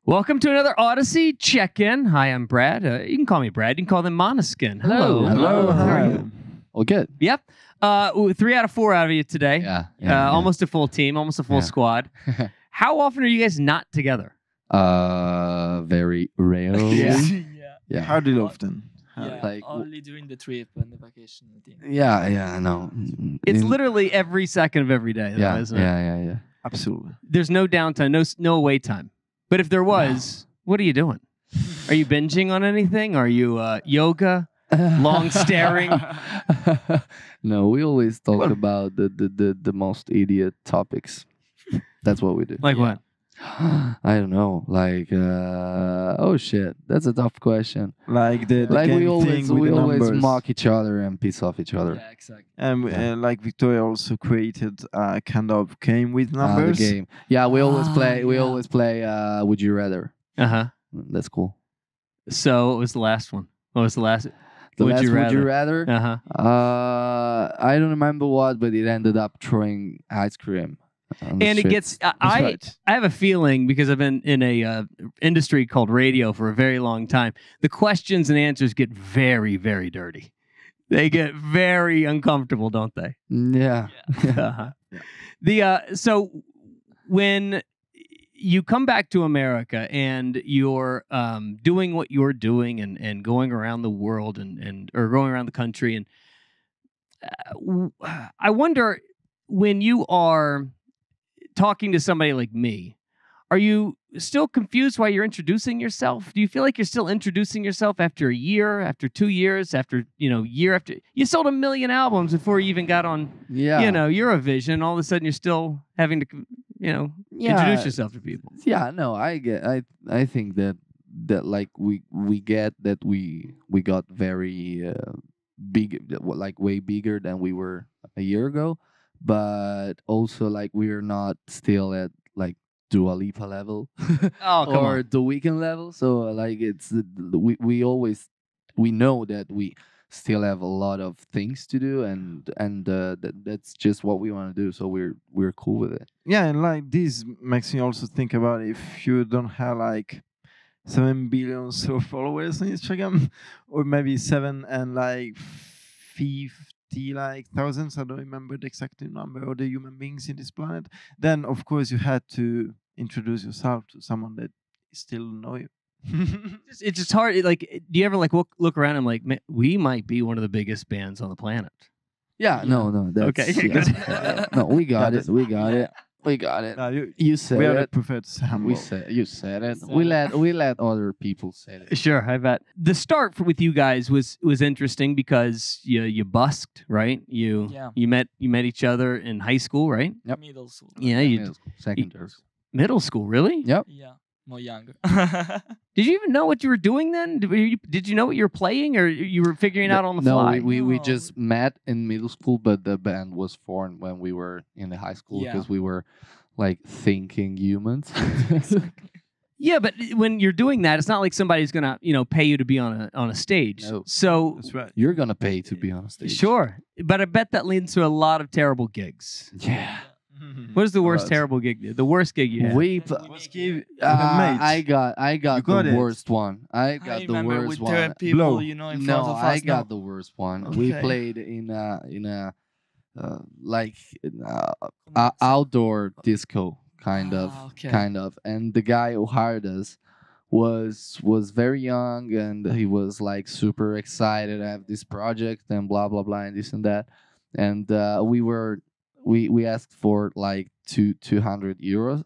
Welcome to another Audacy check-in. Hi, I'm Brad. You can call me Brad. You can call them Måneskin. Hello. Hello. How are Hi. you? Well, good. Yep. 3 out of 4 out of you today. Yeah. Almost a full team, almost a full squad. How often are you guys not together? Very rarely. Yeah. Hardly often. Yeah, Like- only during the trip and the vacation. I think. Yeah, I know. It's literally every second of every day, though, isn't it? Yeah. Absolutely. There's no downtime, no away time. But if there was, what are you doing? Are you binging on anything? Are you yoga? Long staring? No, we always talk about the most idiot topics. That's what we do. Like what? I don't know. Like, oh shit, that's a tough question. Like the Like game we always thing with the always numbers. mock each other and piss off each other. Yeah, exactly. And like Victoria also created a kind of game with The numbers. game. Yeah, we always play. We yeah. always play. Would you rather? Uh-huh. That's cool. So what was the last one? What was the last? The Would last you would you rather? rather? Uh-huh. I don't remember what, but it ended up throwing ice cream. on the And it street. gets That's I right. have a feeling, because I've been in a industry called radio for a very long time, the questions and answers get very, very dirty. They get very uncomfortable, don't they? Yeah. Uh-huh. So when you come back to America and you're doing what you're doing and going around the world and or going around the country, and I wonder, when you are talking to somebody like me, are you still confused why you're introducing yourself? Do you feel like you're still introducing yourself after a year, after 2 years, after year after you sold 1 million albums before you even got on Yeah. Eurovision? All of a sudden you're still having to introduce yourself to people. Yeah. No, I think that like we get that we got very big, like way bigger than we were a year ago, but also like we're not still at like Dua Lipa level Oh, come or on. the weekend level. So like it's we know that we still have a lot of things to do, and that's just what we want to do. So we're cool with it. Yeah, and like this makes me also think about if you don't have like 7 billion so followers on Instagram, or maybe 7 and like 50 like thousands. I don't remember the exact number, or the human beings in this planet. Then of course you had to introduce yourself to someone that still know you. It's just hard. Like, do you ever like look around and like, man, we might be one of the biggest bands on the planet? Yeah. No. That's, Okay. yeah. No, we got Yeah, it. We got it. We got it. No, You said we are the it. preferred humble. You said it. Said We let other people say it. Sure, I bet. The start with you guys was interesting because you busked, right? You met each other in high school, right? Yep. Middle school. Yeah, Middle school, secondary school. middle school, really? Yep. Yeah, more younger. Did you even know what you were doing then? Did you know what you were playing, or you were figuring out on the No, fly? we No. just met in middle school, but the band was formed when we were in the high school Yeah. because we were like thinking humans. Yeah, but when you're doing that, it's not like somebody's gonna pay you to be on a stage. No. So That's right. You're gonna pay to be on stage. sure, but I bet that leads to a lot of terrible gigs. Yeah. What is the worst Right. terrible gig? The worst gig you had? We. Let's give Mate, I I got You got the it. worst one. I got the remember worst with one. 30 people, Blow. in front No, of I us. got No. the worst one. We Okay. played in a outdoor disco kind of, and the guy who hired us was very young, and he was like super excited to have this project and blah blah blah and this and that, and we asked for like 200 euros.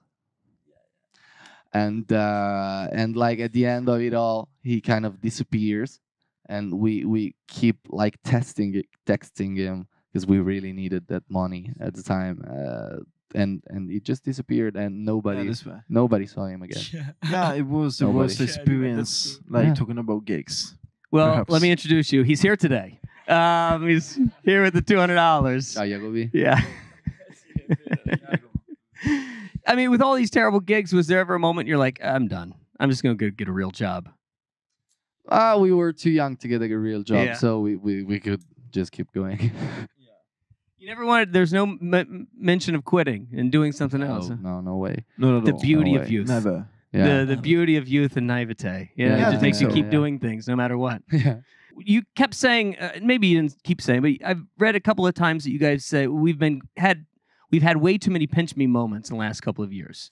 And like at the end of it all, he kind of disappears, and we keep like texting him because we really needed that money at the time, and he just disappeared, and nobody saw him again. Yeah. Yeah, it was the Nobody. worst Yeah, experience, that's like Yeah. talking about gigs. Well, Perhaps. let me introduce you. He's here today. He's here with the $200. Ah, Jacobi? Yeah. I mean, with all these terrible gigs, was there ever a moment you're like, I'm done. I'm just going to get a real job? We were too young to get a real job, Yeah. so we could just keep going. You never wanted, there's no mention of quitting and doing something else. huh? No way. Not at The all. beauty No of way. youth. Never. Yeah. The beauty of youth and naivete. Yeah, Yeah, it I just think makes you so, keep yeah. doing things no matter what. Yeah. You kept saying, maybe you didn't keep saying, but I've read a couple of times that you guys say we've had way too many pinch me moments in the last couple of years.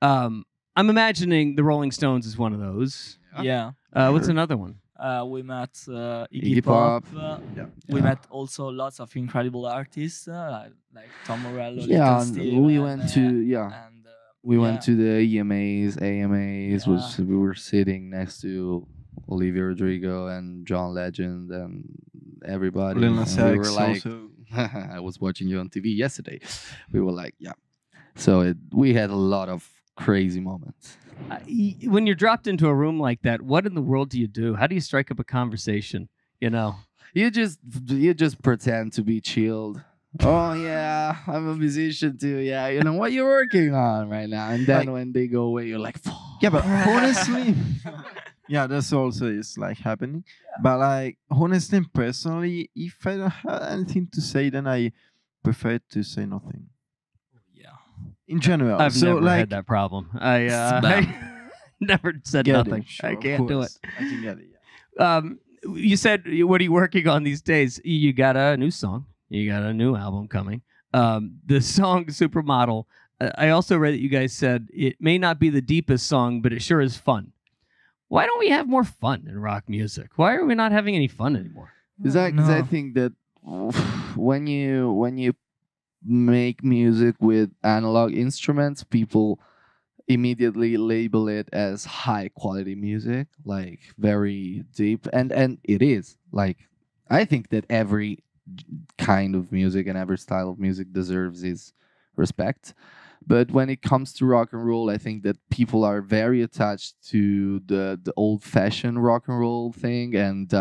I'm imagining the Rolling Stones is one of those. Yeah. What's Sure. another one? We met Iggy Iggy Pop. Pop. We Yeah. met also lots of incredible artists like Tom Morello, Yeah, Little and Steve, we and, went to and we yeah. went to the AMAs. Yeah. We were sitting next to Olivia Rodrigo and John Legend and everybody. Lil Nas And we X were like, also. I was watching you on TV yesterday. We were like, yeah. So we had a lot of crazy moments. When you're dropped into a room like that, what in the world do you do? How do you strike up a conversation? You know, You just pretend to be chilled. Oh yeah, I'm a musician too. Yeah, you know what you're working on right now. And then Like- when they go away, you're like, Yeah, but honestly, yeah, that's also is like happening. But like honestly, and personally, if I don't have anything to say, then I prefer to say nothing. Yeah. In general, I've so never like had that problem. I Spam. never said get nothing. it, sure, I of can't do it. course. I can get it. Yeah. You said, what are you working on these days? You got a new song. You got a new album coming. The song Supermodel. I also read that you guys said it may not be the deepest song, but it sure is fun. Why don't we have more fun in rock music? Why are we not having any fun anymore? Because I No. think that when you make music with analog instruments, people immediately label it as high quality music, like very deep, and it is. Like, I think that every kind of music and every style of music deserves its respect. But when it comes to rock and roll, I think that people are very attached to the old fashioned rock and roll thing, and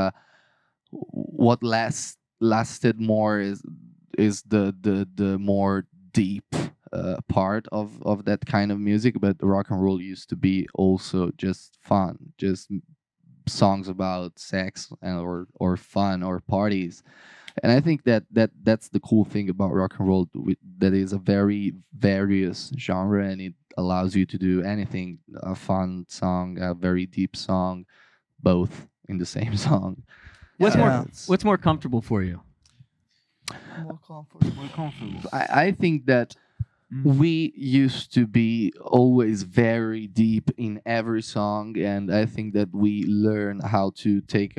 what lasted more is the more deep part of that kind of music. But the rock and roll used to be also just fun, just songs about sex and or fun or parties. And I think that's the cool thing about rock and roll, that is a very various genre, and it allows you to do anything, a fun song, a very deep song, both in the same song. What's Yeah. more It's- What's more comfortable for you? More comfortable. More comfortable. I think that we used to be always very deep in every song, and I think that we learn how to take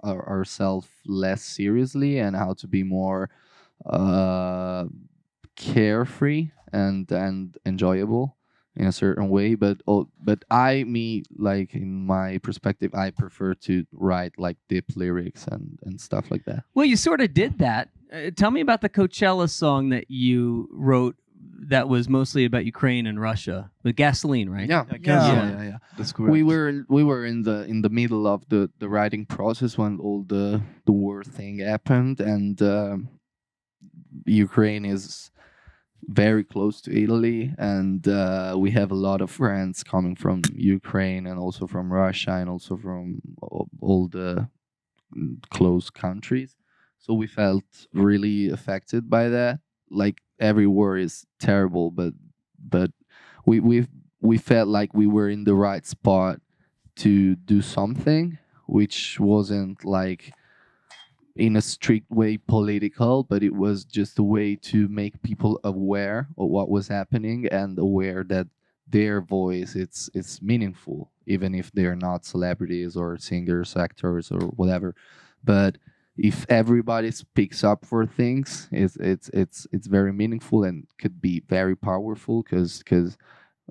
ourselves less seriously and how to be more carefree and enjoyable in a certain way. But like in my perspective, I prefer to write like deep lyrics and stuff like that. Well, you sort of did that. Tell me about the Coachella song that you wrote that was mostly about Ukraine and Russia with Gasoline, right? Yeah, Yeah. That's correct. we were in the middle of the writing process when all the war thing happened, and Ukraine is very close to Italy, and we have a lot of friends coming from Ukraine and also from Russia and also from all the close countries. So we felt really affected by that. Like, every war is terrible, but we felt like we were in the right spot to do something, which wasn't like in a strict way political, but it was just a way to make people aware of what was happening and aware that their voice it's meaningful, even if they're not celebrities or singers, actors, or whatever. But if everybody speaks up for things, it's very meaningful and could be very powerful, because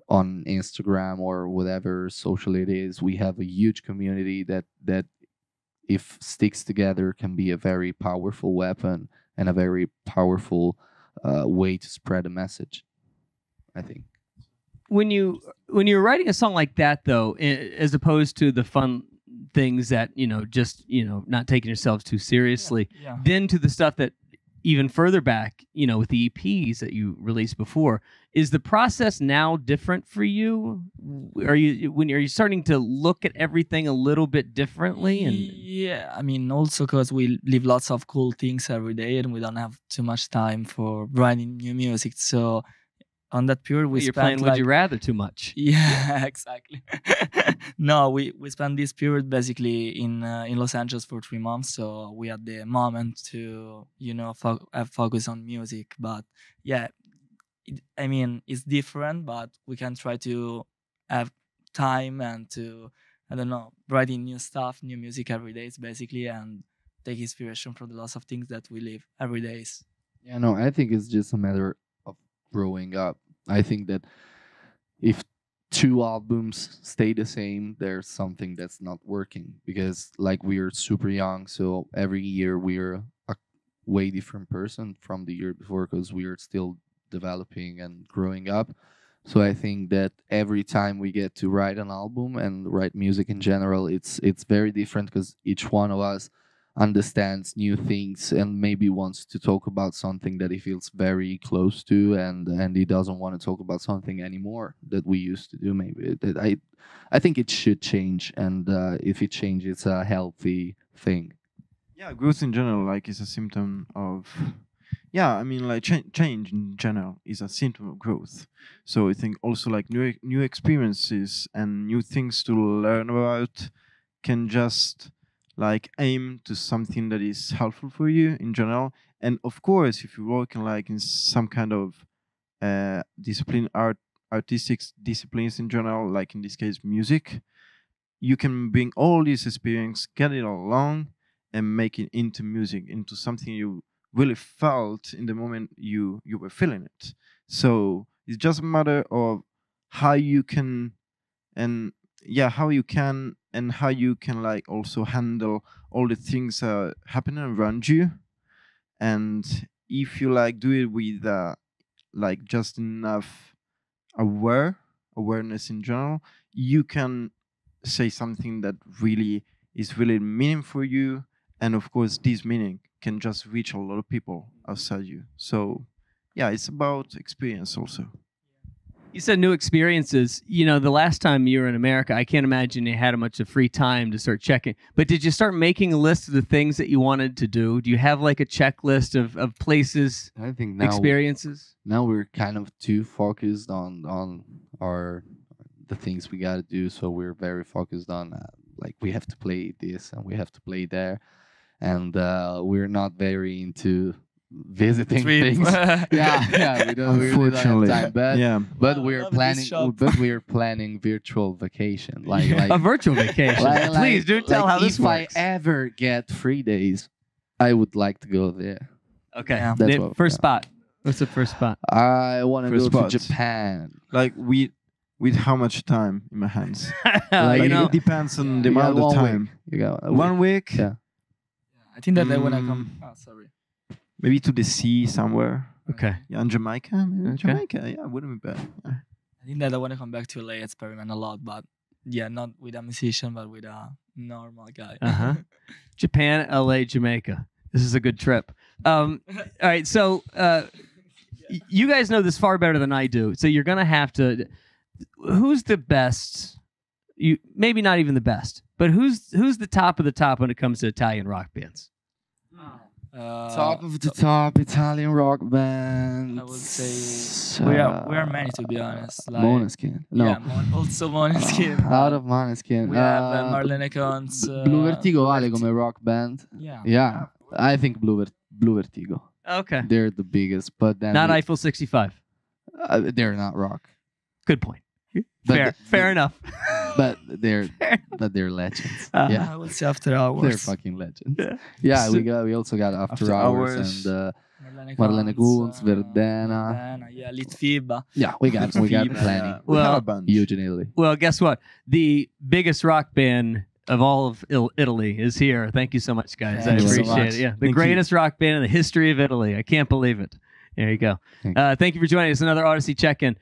on Instagram or whatever social it is, we have a huge community that if sticks together can be a very powerful weapon and a very powerful way to spread a message, I think. When you're writing a song like that, though, as opposed to the fun things that just not taking yourselves too seriously, Yeah. then to the stuff that even further back, with the EPs that you released before, is the process now different for you? Are you starting to look at everything a little bit differently? And Yeah, I mean, also because we live lots of cool things every day and we don't have too much time for writing new music. So on that period we You're spent playing Would You Rather too much. Yeah, exactly. No, we spent this period basically in Los Angeles for 3 months, so we had the moment to focus on music. But yeah, I mean it's different, but we can try to have time and to, I don't know, writing new stuff, new music every day, basically, and take inspiration from the lots of things that we live every day. Yeah, no, I think it's just a matter of growing up. I think that if 2 albums stay the same, there's something that's not working, because like we are super young, so every year we're a way different person from the year before, because we are still developing and growing up. So I think that every time we get to write an album and write music in general, it's very different, because each one of us understands new things and maybe wants to talk about something that he feels very close to, and he doesn't want to talk about something anymore that we used to do. Maybe that I think it should change, and if it changes, it's a healthy thing. Yeah, growth in general, like, is a symptom of. Yeah, I mean, like, change in general is a symptom of growth. So I think also, like, new experiences and new things to learn about can just, like, aim to something that is helpful for you in general. And of course, if you're working, like, in some kind of discipline, artistic disciplines in general, like in this case music, you can bring all this experience, get it all along, and make it into music, into something you really felt in the moment you were feeling it. So it's just a matter of how you can, and how you can like also handle all the things happening around you. And if you like do it with like just enough awareness in general, you can say something that really is really meaning for you. And of course, this meaning can just reach a lot of people outside you. So yeah, it's about experience also. You said new experiences. You know, the last time you were in America, I can't imagine you had much of free time to start checking. But did you start making a list of the things that you wanted to do? Do you have like a checklist of places, I think now experiences? Now we're kind of too focused on the things we gotta do. So we're very focused on like we have to play this and we have to play there, and we're not very into visiting things. yeah, we don't really have time, but we're planning virtual vacation, like a virtual vacation. Please do tell how this works. If I ever get 3 days, I would like to go there. Okay, yeah. First spot. What's the first spot? I want to go to Japan. Like with how much time in my hands? Like, it depends on the amount of time. You got 1 week. Yeah. I think that when I come. Oh, sorry. Maybe to the sea somewhere. Okay. Yeah, in Jamaica. Maybe Okay. Jamaica. Yeah, wouldn't be bad. Yeah. I think that I want to come back to LA, experiment a lot, but yeah, not with a musician, but with a normal guy. Japan, LA, Jamaica. This is a good trip. All right, so you guys know this far better than I do. So you're gonna have to. Who's the best? You maybe not even the best, but who's the top of the top when it comes to Italian rock bands? Top of the top Italian rock band. I would say we are many, to be honest. Like, Måneskin. No. Yeah, also Måneskin. Out of Måneskin. We have Marlene Cons. Blue Vertigo vale come rock band. Yeah. I think Blue Vertigo. Okay. They're the biggest, but then not Eiffel 65. They're not rock. Good point. Fair enough. But they're legends. Yeah, I would say After Hours. They're fucking legends. Yeah, we also got After Hours and Marlene Kunz, Verdena. Yeah, Litfiba. Yeah, we got plenty. Well, huge in Italy. Well, guess what? The biggest rock band of all of Italy is here. Thank you so much, guys. I appreciate it. Yeah, the greatest rock band in the history of Italy. I can't believe it. There you go. Thank you for joining us. Another Audacy check-in.